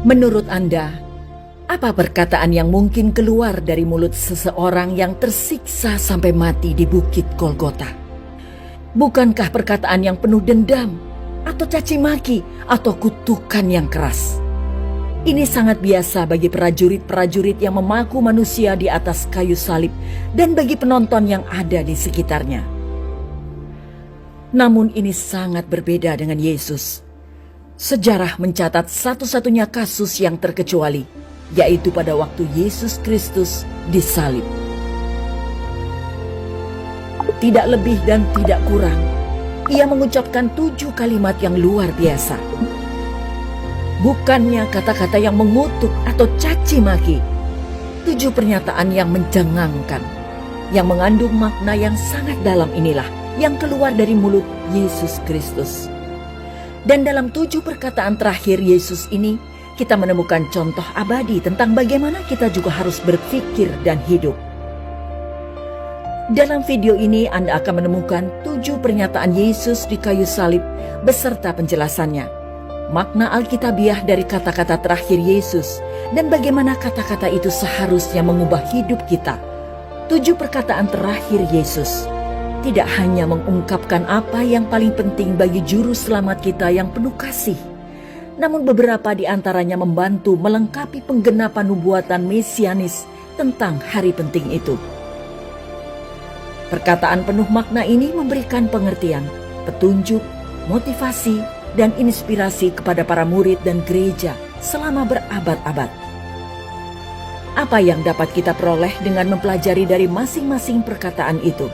Menurut Anda, apa perkataan yang mungkin keluar dari mulut seseorang yang tersiksa sampai mati di Bukit Golgota? Bukankah perkataan yang penuh dendam, atau caci maki, atau kutukan yang keras? Ini sangat biasa bagi prajurit-prajurit yang memaku manusia di atas kayu salib dan bagi penonton yang ada di sekitarnya. Namun ini sangat berbeda dengan Yesus. Sejarah mencatat satu-satunya kasus yang terkecuali, yaitu pada waktu Yesus Kristus disalib. Tidak lebih dan tidak kurang, ia mengucapkan 7 kalimat yang luar biasa. Bukannya kata-kata yang mengutuk atau caci maki, 7 pernyataan yang mencengangkan, yang mengandung makna yang sangat dalam inilah yang keluar dari mulut Yesus Kristus. Dan dalam 7 perkataan terakhir Yesus ini, kita menemukan contoh abadi tentang bagaimana kita juga harus berpikir dan hidup. Dalam video ini Anda akan menemukan 7 pernyataan Yesus di kayu salib beserta penjelasannya, makna Alkitabiah dari kata-kata terakhir Yesus, dan bagaimana kata-kata itu seharusnya mengubah hidup kita. 7 perkataan terakhir Yesus tidak hanya mengungkapkan apa yang paling penting bagi juru selamat kita yang penuh kasih, namun beberapa di antaranya membantu melengkapi penggenapan nubuatan mesianis tentang hari penting itu. Perkataan penuh makna ini memberikan pengertian, petunjuk, motivasi, dan inspirasi kepada para murid dan gereja selama berabad-abad. Apa yang dapat kita peroleh dengan mempelajari dari masing-masing perkataan itu?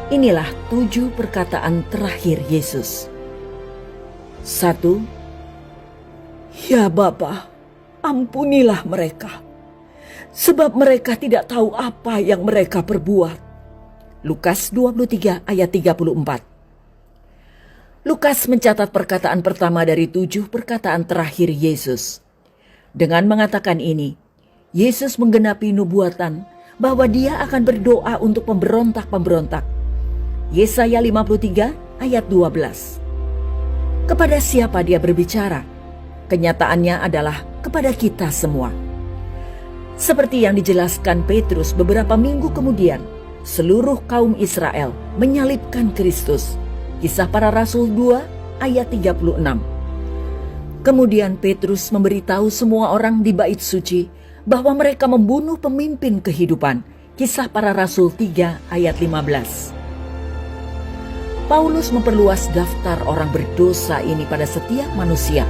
Inilah 7 perkataan terakhir Yesus. 1. Ya Bapa, ampunilah mereka, sebab mereka tidak tahu apa yang mereka perbuat. Lukas 23 ayat 34. Lukas mencatat perkataan pertama dari 7 perkataan terakhir Yesus. Dengan mengatakan ini, Yesus menggenapi nubuatan bahwa dia akan berdoa untuk pemberontak-pemberontak. Yesaya 53 ayat 12. Kepada siapa dia berbicara? Kenyataannya adalah kepada kita semua. Seperti yang dijelaskan Petrus beberapa minggu kemudian, seluruh kaum Israel menyalibkan Kristus. Kisah Para Rasul 2 ayat 36. Kemudian Petrus memberitahu semua orang di bait suci bahwa mereka membunuh pemimpin kehidupan. Kisah Para Rasul 3 ayat 15. Paulus memperluas daftar orang berdosa ini pada setiap manusia.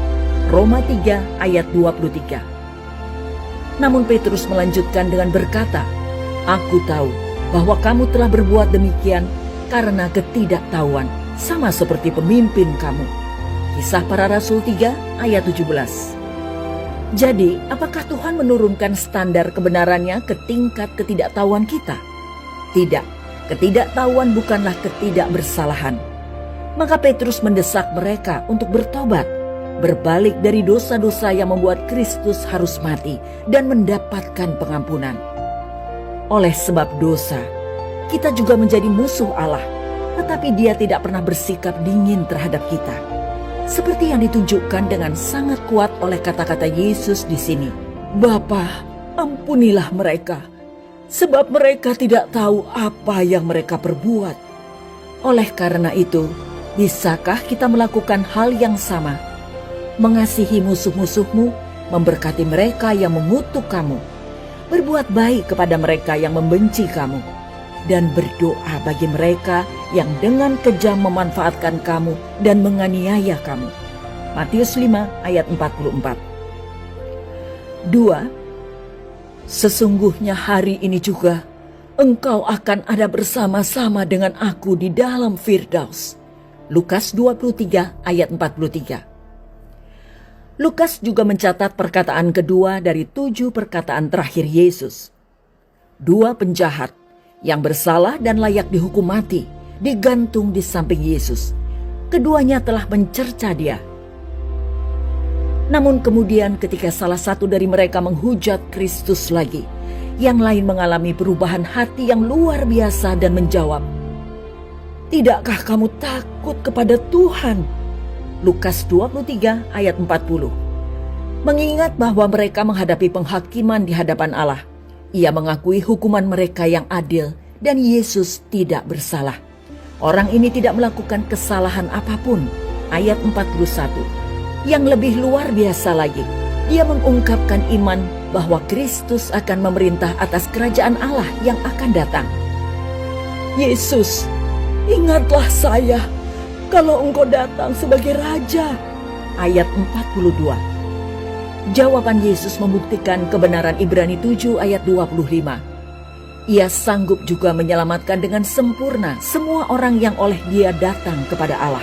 Roma 3 ayat 23. Namun Petrus melanjutkan dengan berkata, "Aku tahu bahwa kamu telah berbuat demikian karena ketidaktahuan, sama seperti pemimpin kamu." Kisah Para Rasul 3 ayat 17. Jadi, apakah Tuhan menurunkan standar kebenarannya ke tingkat ketidaktahuan kita? Tidak. Ketidaktahuan bukanlah ketidakbersalahan. Maka Petrus mendesak mereka untuk bertobat, berbalik dari dosa-dosa yang membuat Kristus harus mati dan mendapatkan pengampunan. Oleh sebab dosa, kita juga menjadi musuh Allah, tetapi Dia tidak pernah bersikap dingin terhadap kita. Seperti yang ditunjukkan dengan sangat kuat oleh kata-kata Yesus di sini. Bapa, ampunilah mereka, sebab mereka tidak tahu apa yang mereka perbuat. Oleh karena itu, bisakah kita melakukan hal yang sama? Mengasihi musuh-musuhmu, memberkati mereka yang mengutuk kamu, berbuat baik kepada mereka yang membenci kamu, dan berdoa bagi mereka yang dengan kejam memanfaatkan kamu dan menganiaya kamu. Matius 5 ayat 44. 2. Sesungguhnya hari ini juga engkau akan ada bersama-sama dengan aku di dalam Firdaus. Lukas 23 ayat 43. Lukas juga mencatat perkataan kedua dari 7 perkataan terakhir Yesus. 2 penjahat yang bersalah dan layak dihukum mati digantung di samping Yesus. Keduanya telah mencerca Dia. Namun kemudian ketika salah satu dari mereka menghujat Kristus lagi, yang lain mengalami perubahan hati yang luar biasa dan menjawab, "Tidakkah kamu takut kepada Tuhan?" Lukas 23 ayat 40. Mengingat bahwa mereka menghadapi penghakiman di hadapan Allah, ia mengakui hukuman mereka yang adil dan Yesus tidak bersalah. Orang ini tidak melakukan kesalahan apapun. Ayat 41. Yang lebih luar biasa lagi, dia mengungkapkan iman bahwa Kristus akan memerintah atas kerajaan Allah yang akan datang. Yesus, ingatlah saya kalau Engkau datang sebagai Raja. Ayat 42. Jawaban Yesus membuktikan kebenaran Ibrani 7 ayat 25. Ia sanggup juga menyelamatkan dengan sempurna semua orang yang oleh Dia datang kepada Allah,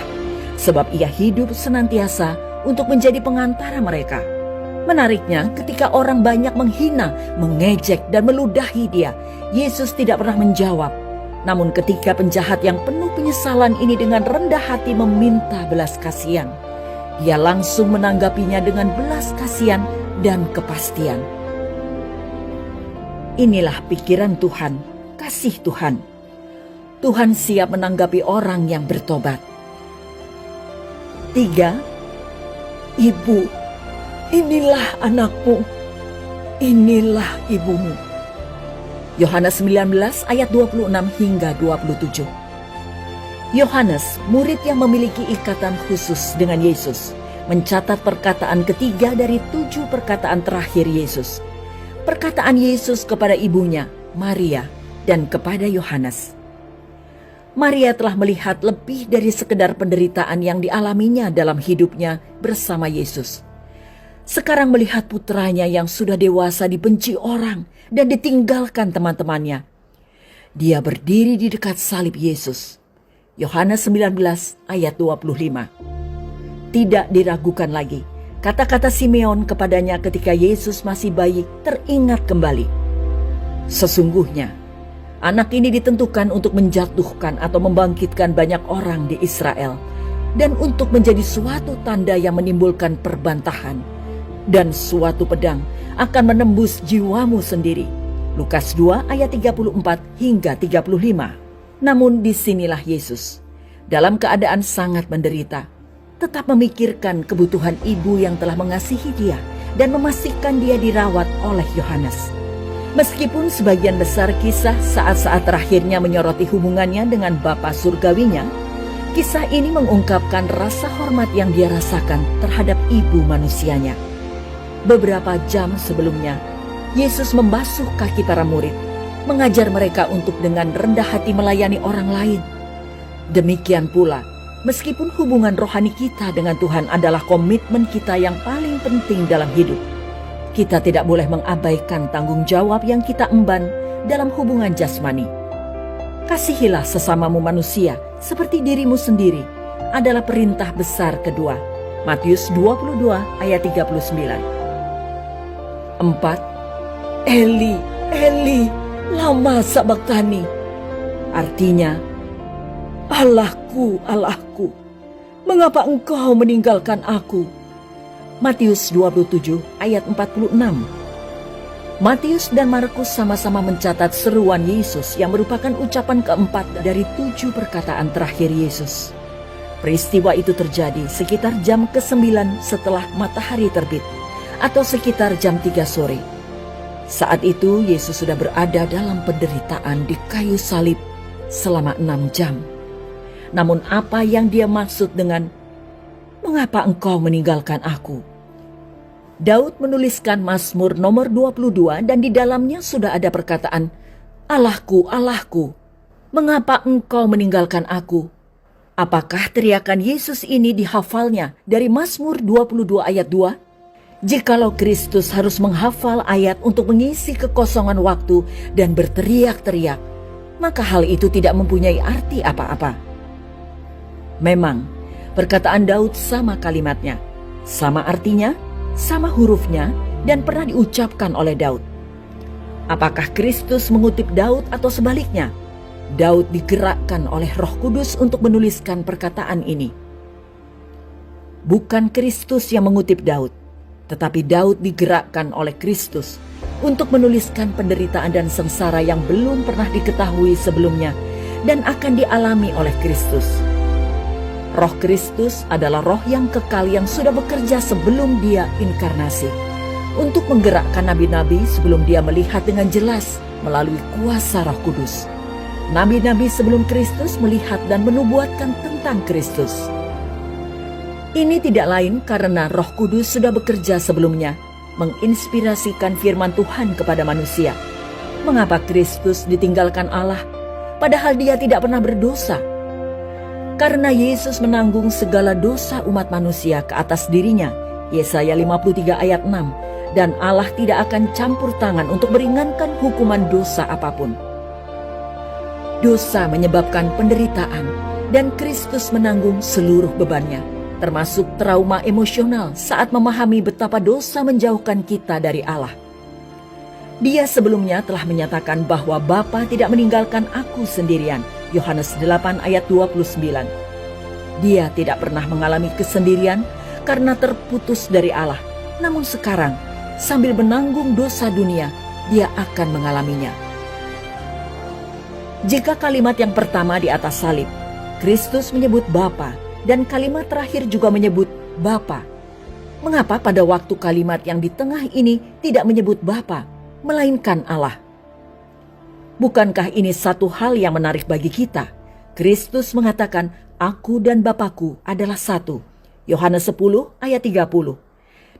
sebab Ia hidup senantiasa untuk menjadi pengantara mereka. Menariknya, ketika orang banyak menghina, mengejek, dan meludahi Dia, Yesus tidak pernah menjawab. Namun ketika penjahat yang penuh penyesalan ini dengan rendah hati meminta belas kasihan, Dia langsung menanggapinya dengan belas kasihan dan kepastian. Inilah pikiran Tuhan, kasih Tuhan. Tuhan siap menanggapi orang yang bertobat. 3. Ibu, inilah anakmu, inilah ibumu. Yohanes 19 ayat 26 hingga 27. Yohanes, murid yang memiliki ikatan khusus dengan Yesus, mencatat perkataan ketiga dari 7 perkataan terakhir Yesus. Perkataan Yesus kepada ibunya, Maria, dan kepada Yohanes. Maria telah melihat lebih dari sekedar penderitaan yang dialaminya dalam hidupnya bersama Yesus. Sekarang melihat putranya yang sudah dewasa dibenci orang dan ditinggalkan teman-temannya. Dia berdiri di dekat salib Yesus. Yohanes 19 ayat 25. Tidak diragukan lagi, kata-kata Simeon kepadanya ketika Yesus masih bayi teringat kembali. Sesungguhnya, anak ini ditentukan untuk menjatuhkan atau membangkitkan banyak orang di Israel, dan untuk menjadi suatu tanda yang menimbulkan perbantahan, dan suatu pedang akan menembus jiwamu sendiri. Lukas 2 ayat 34 hingga 35. Namun disinilah Yesus, dalam keadaan sangat menderita, tetap memikirkan kebutuhan ibu yang telah mengasihi Dia dan memastikan Dia dirawat oleh Yohanes. Meskipun sebagian besar kisah saat-saat terakhirnya menyoroti hubungannya dengan Bapa surgawinya, kisah ini mengungkapkan rasa hormat yang Dia rasakan terhadap ibu manusianya. Beberapa jam sebelumnya, Yesus membasuh kaki para murid, mengajar mereka untuk dengan rendah hati melayani orang lain. Demikian pula, meskipun hubungan rohani kita dengan Tuhan adalah komitmen kita yang paling penting dalam hidup, kita tidak boleh mengabaikan tanggung jawab yang kita emban dalam hubungan jasmani. Kasihilah sesamamu manusia seperti dirimu sendiri adalah perintah besar kedua. Matius 22 ayat 39. 4. Eli, Eli, lama sabachthani. Artinya, Allahku, Allahku, mengapa engkau meninggalkan aku? Matius 27 ayat 46. Matius dan Markus sama-sama mencatat seruan Yesus yang merupakan ucapan keempat dari 7 perkataan terakhir Yesus. Peristiwa itu terjadi sekitar jam ke-9 setelah matahari terbit, atau sekitar jam 3 sore. Saat itu Yesus sudah berada dalam penderitaan di kayu salib selama 6 jam. Namun apa yang Dia maksud dengan "Mengapa engkau meninggalkan aku?" Daud menuliskan Mazmur nomor 22 dan di dalamnya sudah ada perkataan, "Allahku, Allahku, mengapa engkau meninggalkan aku?" Apakah teriakan Yesus ini dihafalnya dari Mazmur 22 ayat 2? Jikalau Kristus harus menghafal ayat untuk mengisi kekosongan waktu dan berteriak-teriak, maka hal itu tidak mempunyai arti apa-apa. Memang, perkataan Daud sama kalimatnya, sama artinya, sama hurufnya, dan pernah diucapkan oleh Daud. Apakah Kristus mengutip Daud atau sebaliknya? Daud digerakkan oleh Roh Kudus untuk menuliskan perkataan ini. Bukan Kristus yang mengutip Daud, tetapi Daud digerakkan oleh Kristus untuk menuliskan penderitaan dan sengsara yang belum pernah diketahui sebelumnya dan akan dialami oleh Kristus. Roh Kristus adalah roh yang kekal yang sudah bekerja sebelum dia inkarnasi, untuk menggerakkan nabi-nabi sebelum dia melihat dengan jelas melalui kuasa Roh Kudus. Nabi-nabi sebelum Kristus melihat dan menubuatkan tentang Kristus. Ini tidak lain karena Roh Kudus sudah bekerja sebelumnya, menginspirasikan firman Tuhan kepada manusia. Mengapa Kristus ditinggalkan Allah, padahal dia tidak pernah berdosa? Karena Yesus menanggung segala dosa umat manusia ke atas dirinya, Yesaya 53 ayat 6, dan Allah tidak akan campur tangan untuk meringankan hukuman dosa apapun. Dosa menyebabkan penderitaan, dan Kristus menanggung seluruh bebannya, termasuk trauma emosional saat memahami betapa dosa menjauhkan kita dari Allah. Dia sebelumnya telah menyatakan bahwa Bapa tidak meninggalkan aku sendirian, Yohanes 8 ayat 29. Dia tidak pernah mengalami kesendirian karena terputus dari Allah. Namun sekarang, sambil menanggung dosa dunia, dia akan mengalaminya. Jika kalimat yang pertama di atas salib, Kristus menyebut Bapa, dan kalimat terakhir juga menyebut Bapa, mengapa pada waktu kalimat yang di tengah ini tidak menyebut Bapa, melainkan Allah? Bukankah ini satu hal yang menarik bagi kita? Kristus mengatakan, "Aku dan Bapakku adalah satu." Yohanes 10 ayat 30.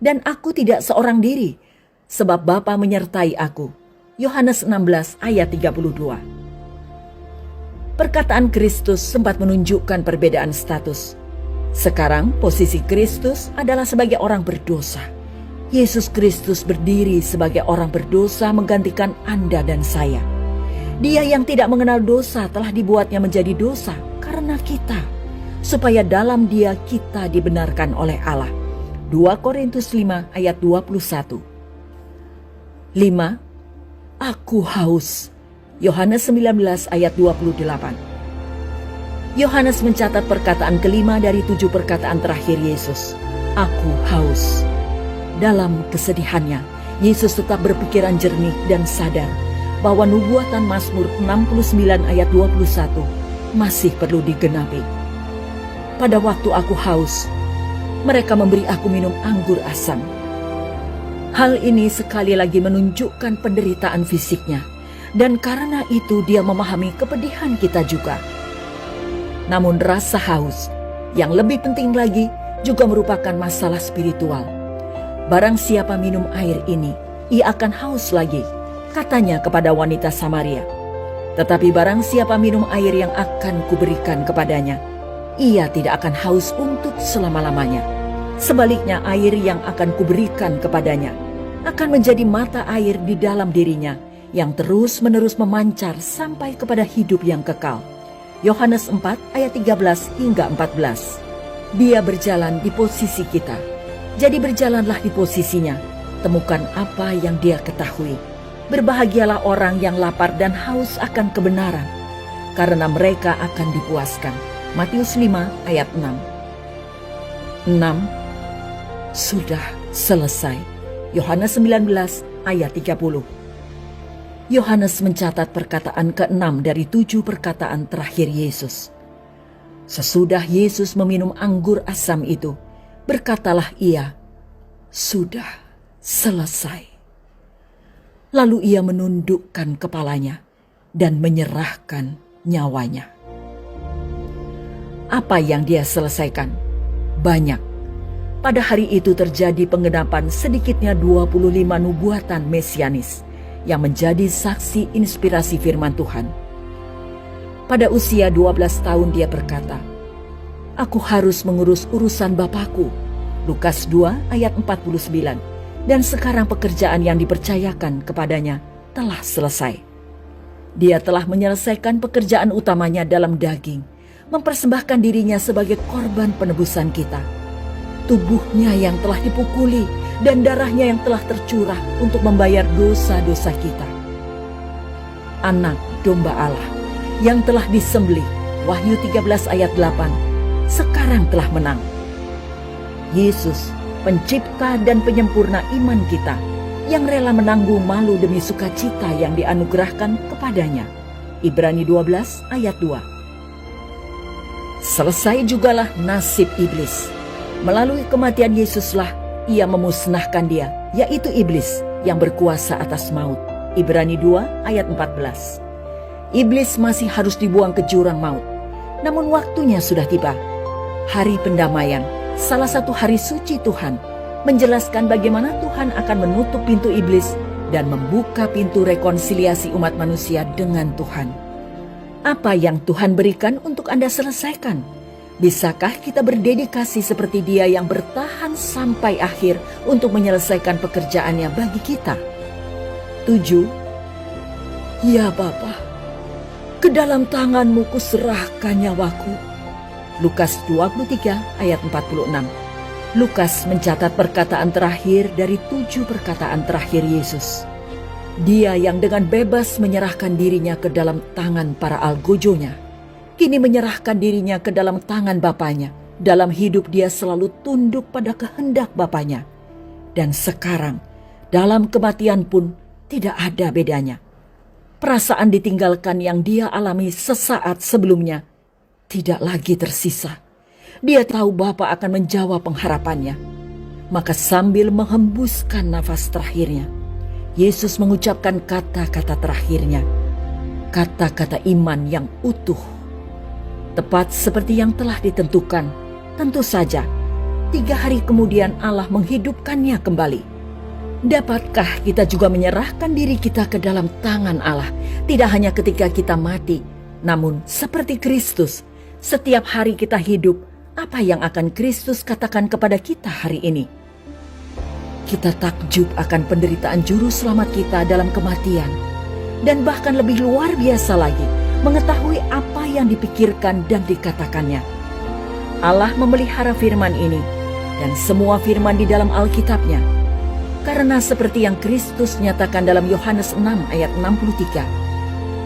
Dan aku tidak seorang diri, sebab Bapa menyertai aku. Yohanes 16 ayat 32. Perkataan Kristus sempat menunjukkan perbedaan status. Sekarang posisi Kristus adalah sebagai orang berdosa. Yesus Kristus berdiri sebagai orang berdosa menggantikan Anda dan saya. Dia yang tidak mengenal dosa telah dibuatnya menjadi dosa karena kita, supaya dalam dia kita dibenarkan oleh Allah. 2 Korintus 5 ayat 21. 5. Aku haus. Yohanes 19 ayat 28. Yohanes mencatat perkataan kelima dari 7 perkataan terakhir Yesus. Aku haus. Dalam kesedihannya, Yesus tetap berpikiran jernih dan sadar bahwa nubuatan Mazmur 69 ayat 21 masih perlu digenapi. Pada waktu aku haus, mereka memberi aku minum anggur asam. Hal ini sekali lagi menunjukkan penderitaan fisiknya, dan karena itu dia memahami kepedihan kita juga. Namun rasa haus, yang lebih penting lagi, juga merupakan masalah spiritual. Barang siapa minum air ini, ia akan haus lagi, katanya kepada wanita Samaria. Tetapi barang siapa minum air yang akan kuberikan kepadanya, ia tidak akan haus untuk selama-lamanya. Sebaliknya, air yang akan kuberikan kepadanya akan menjadi mata air di dalam dirinya yang terus-menerus memancar sampai kepada hidup yang kekal. Yohanes 4 ayat 13 hingga 14. Dia berjalan di posisi kita. Jadi berjalanlah di posisinya. Temukan apa yang dia ketahui. Berbahagialah orang yang lapar dan haus akan kebenaran, karena mereka akan dipuaskan. Matius 5 ayat 6. 6. Sudah selesai. Yohanes 19 ayat 30. Yohanes mencatat perkataan ke-6 dari 7 perkataan terakhir Yesus. Sesudah Yesus meminum anggur asam itu, berkatalah ia, "Sudah selesai." Lalu ia menundukkan kepalanya dan menyerahkan nyawanya. Apa yang dia selesaikan? Banyak. Pada hari itu terjadi penggenapan sedikitnya 25 nubuatan mesianis yang menjadi saksi inspirasi firman Tuhan. Pada usia 12 tahun dia berkata, "Aku harus mengurus urusan Bapakku." Lukas 2 ayat 49. Dan sekarang pekerjaan yang dipercayakan kepadanya telah selesai. Dia telah menyelesaikan pekerjaan utamanya dalam daging, mempersembahkan dirinya sebagai korban penebusan kita. Tubuhnya yang telah dipukuli dan darahnya yang telah tercurah untuk membayar dosa-dosa kita. Anak domba Allah yang telah disembelih, Wahyu 13 ayat 8, sekarang telah menang. Yesus, pencipta dan penyempurna iman kita, yang rela menanggung malu demi sukacita yang dianugerahkan kepadanya. Ibrani 12 ayat 2. Selesai jugalah nasib iblis. Melalui kematian Yesuslah ia memusnahkan dia, yaitu iblis yang berkuasa atas maut. Ibrani 2 ayat 14. Iblis masih harus dibuang ke jurang maut. Namun waktunya sudah tiba. Hari pendamaian, salah satu hari suci Tuhan, menjelaskan bagaimana Tuhan akan menutup pintu iblis dan membuka pintu rekonsiliasi umat manusia dengan Tuhan. Apa yang Tuhan berikan untuk Anda selesaikan? Bisakah kita berdedikasi seperti Dia yang bertahan sampai akhir untuk menyelesaikan pekerjaannya bagi kita? 7. Ya Bapa, ke dalam tangan-Mu kuserahkan nyawaku. Lukas 23 ayat 46. Lukas mencatat perkataan terakhir dari 7 perkataan terakhir Yesus. Dia yang dengan bebas menyerahkan dirinya ke dalam tangan para algojonya, kini menyerahkan dirinya ke dalam tangan Bapanya. Dalam hidup dia selalu tunduk pada kehendak Bapanya. Dan sekarang, dalam kematian pun tidak ada bedanya. Perasaan ditinggalkan yang dia alami sesaat sebelumnya tidak lagi tersisa. Dia tahu Bapa akan menjawab pengharapannya. Maka sambil menghembuskan nafas terakhirnya, Yesus mengucapkan kata-kata terakhirnya. Kata-kata iman yang utuh. Tepat seperti yang telah ditentukan, tentu saja 3 hari kemudian Allah menghidupkannya kembali. Dapatkah kita juga menyerahkan diri kita ke dalam tangan Allah? Tidak hanya ketika kita mati, namun seperti Kristus, setiap hari kita hidup, apa yang akan Kristus katakan kepada kita hari ini? Kita takjub akan penderitaan juru selamat kita dalam kematian. Dan bahkan lebih luar biasa lagi, mengetahui apa yang dipikirkan dan dikatakannya. Allah memelihara firman ini dan semua firman di dalam Alkitabnya. Karena seperti yang Kristus nyatakan dalam Yohanes 6 ayat 63,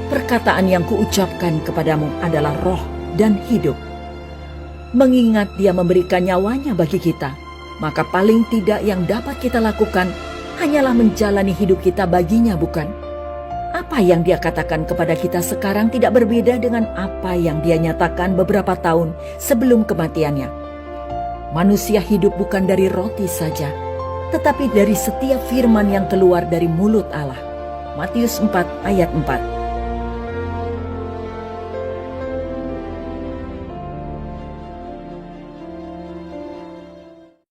perkataan yang kuucapkan kepadamu adalah roh dan hidup. Mengingat Dia memberikan nyawanya bagi kita, maka paling tidak yang dapat kita lakukan hanyalah menjalani hidup kita baginya, bukan? Apa yang Dia katakan kepada kita sekarang tidak berbeda dengan apa yang Dia nyatakan beberapa tahun sebelum kematiannya. Manusia hidup bukan dari roti saja, tetapi dari setiap firman yang keluar dari mulut Allah. Matius 4 ayat 4.